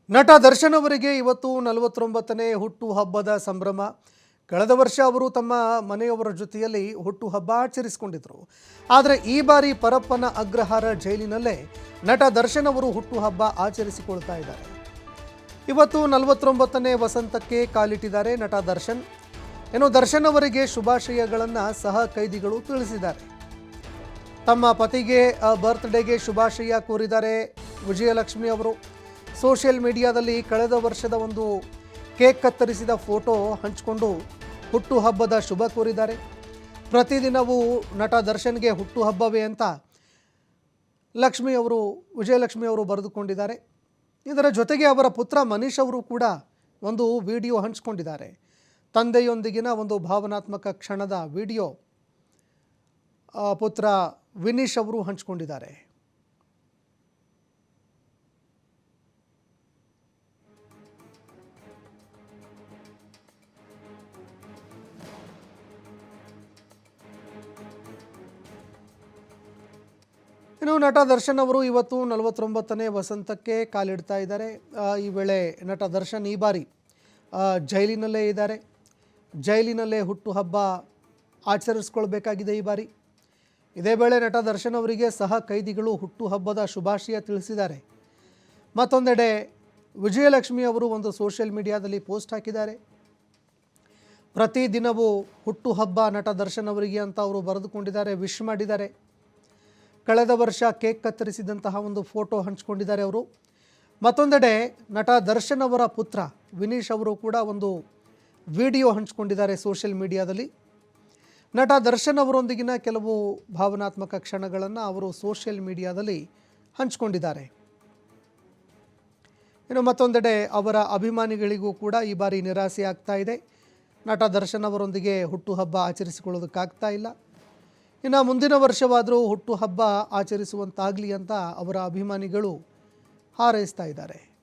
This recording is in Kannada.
ನಟ ದರ್ಶನ್ ಅವರಿಗೆ ಇವತ್ತು 49ನೇ ಹುಟ್ಟುಹಬ್ಬದ ಸಂಭ್ರಮ. ಕಳೆದ ವರ್ಷ ಅವರು ತಮ್ಮ ಮನೆಯವರ ಜೊತೆಯಲ್ಲಿ ಹುಟ್ಟುಹಬ್ಬ ಆಚರಿಸಿಕೊಂಡಿದ್ದರು. ಆದರೆ ಈ ಬಾರಿ ಪರಪ್ಪನ ಅಗ್ರಹಾರ ಜೈಲಿನಲ್ಲೇ ನಟ ದರ್ಶನ್ ಅವರು ಹುಟ್ಟುಹಬ್ಬ ಆಚರಿಸಿಕೊಳ್ತಾ ಇದ್ದಾರೆ. ಇವತ್ತು 49ನೇ ವಸಂತಕ್ಕೆ ಕಾಲಿಟ್ಟಿದ್ದಾರೆ ನಟ ದರ್ಶನ್. ಇನ್ನು ದರ್ಶನ್ ಅವರಿಗೆ ಶುಭಾಶಯಗಳನ್ನು ಸಹ ಕೈದಿಗಳು ತಿಳಿಸಿದ್ದಾರೆ. ತಮ್ಮ ಪತಿಗೆ ಬರ್ತ್ಡೇಗೆ ಶುಭಾಶಯ ಕೋರಿದ್ದಾರೆ ವಿಜಯಲಕ್ಷ್ಮಿ ಅವರು. ಸೋಷಿಯಲ್ ಮೀಡಿಯಾದಲ್ಲಿ ಕಳೆದ ವರ್ಷದ ಒಂದು ಕೇಕ್ ಕತ್ತರಿಸಿದ ಫೋಟೋ ಹಂಚಿಕೊಂಡು ಹುಟ್ಟುಹಬ್ಬದ ಶುಭ ಕೋರಿದ್ದಾರೆ. ಪ್ರತಿದಿನವೂ ನಟ ದರ್ಶನ್ಗೆ ಹುಟ್ಟುಹಬ್ಬವೇ ಅಂತ ವಿಜಯಲಕ್ಷ್ಮಿ ಅವರು ಬರೆದುಕೊಂಡಿದ್ದಾರೆ. ಇದರ ಜೊತೆಗೆ ಅವರ ಪುತ್ರ ಮನೀಶ್ ಅವರು ಕೂಡ ಒಂದು ವಿಡಿಯೋ ಹಂಚಿಕೊಂಡಿದ್ದಾರೆ. ತಂದೆಯೊಂದಿಗಿನ ಒಂದು ಭಾವನಾತ್ಮಕ ಕ್ಷಣದ ವಿಡಿಯೋ ಪುತ್ರ ವಿನೀಶ್ ಅವರು ಹಂಚಿಕೊಂಡಿದ್ದಾರೆ. ಇನ್ನು ನಟ ದರ್ಶನ್ ಅವರು ಇವತ್ತು 49ನೇ ವಸಂತಕ್ಕೆ ಕಾಲಿಡ್ತಾ ಇದ್ದಾರೆ. ಈ ವೇಳೆ ನಟ ದರ್ಶನ್ ಈ ಬಾರಿ ಜೈಲಿನಲ್ಲೇ ಇದ್ದಾರೆ. ಜೈಲಿನಲ್ಲೇ ಹುಟ್ಟುಹಬ್ಬ ಆಚರಿಸ್ಕೊಳ್ಬೇಕಾಗಿದೆ ಈ ಬಾರಿ. ಇದೇ ವೇಳೆ ನಟ ದರ್ಶನ್ ಅವರಿಗೆ ಸಹ ಕೈದಿಗಳು ಹುಟ್ಟುಹಬ್ಬದ ಶುಭಾಶಯ ತಿಳಿಸಿದ್ದಾರೆ. ಮತ್ತೊಂದೆಡೆ ವಿಜಯಲಕ್ಷ್ಮಿ ಅವರು ಒಂದು ಸೋಷಿಯಲ್ ಮೀಡಿಯಾದಲ್ಲಿ ಪೋಸ್ಟ್ ಹಾಕಿದ್ದಾರೆ. ಪ್ರತಿದಿನವೂ ಹುಟ್ಟುಹಬ್ಬ ನಟ ದರ್ಶನ್ ಅವರಿಗೆ ಅಂತ ಅವರು ಬರೆದುಕೊಂಡಿದ್ದಾರೆ, ವಿಶ್ ಮಾಡಿದ್ದಾರೆ. ಕಳೆದ ವರ್ಷ ಕೇಕ್ ಕತ್ತರಿಸಿದಂತಹ ಒಂದು ಫೋಟೋ ಹಂಚಿಕೊಂಡಿದ್ದಾರೆ ಅವರು. ಮತ್ತೊಂದೆಡೆ ನಟ ದರ್ಶನ್ ಅವರ ಪುತ್ರ ವಿನೀಶ್ ಅವರು ಕೂಡ ಒಂದು ವಿಡಿಯೋ ಹಂಚಿಕೊಂಡಿದ್ದಾರೆ ಸೋಷಿಯಲ್ ಮೀಡಿಯಾದಲ್ಲಿ. ನಟ ದರ್ಶನ್ ಅವರೊಂದಿಗಿನ ಕೆಲವು ಭಾವನಾತ್ಮಕ ಕ್ಷಣಗಳನ್ನು ಅವರು ಸೋಷಿಯಲ್ ಮೀಡಿಯಾದಲ್ಲಿ ಹಂಚಿಕೊಂಡಿದ್ದಾರೆ. ಇನ್ನು ಮತ್ತೊಂದೆಡೆ ಅವರ ಅಭಿಮಾನಿಗಳಿಗೂ ಕೂಡ ಈ ಬಾರಿ ನಿರಾಸೆ ಆಗ್ತಾ ಇದೆ. ನಟ ದರ್ಶನ್ ಅವರೊಂದಿಗೆ ಹುಟ್ಟುಹಬ್ಬ ಆಚರಿಸಿಕೊಳ್ಳೋದಕ್ಕಾಗ್ತಾ ಇಲ್ಲ. ಇನ್ನು ಮುಂದಿನ ವರ್ಷವಾದರೂ ಹುಟ್ಟುಹಬ್ಬ ಆಚರಿಸುವಂತಾಗಲಿ ಅಂತ ಅವರ ಅಭಿಮಾನಿಗಳು ಹಾರೈಸ್ತಾ ಇದ್ದಾರೆ.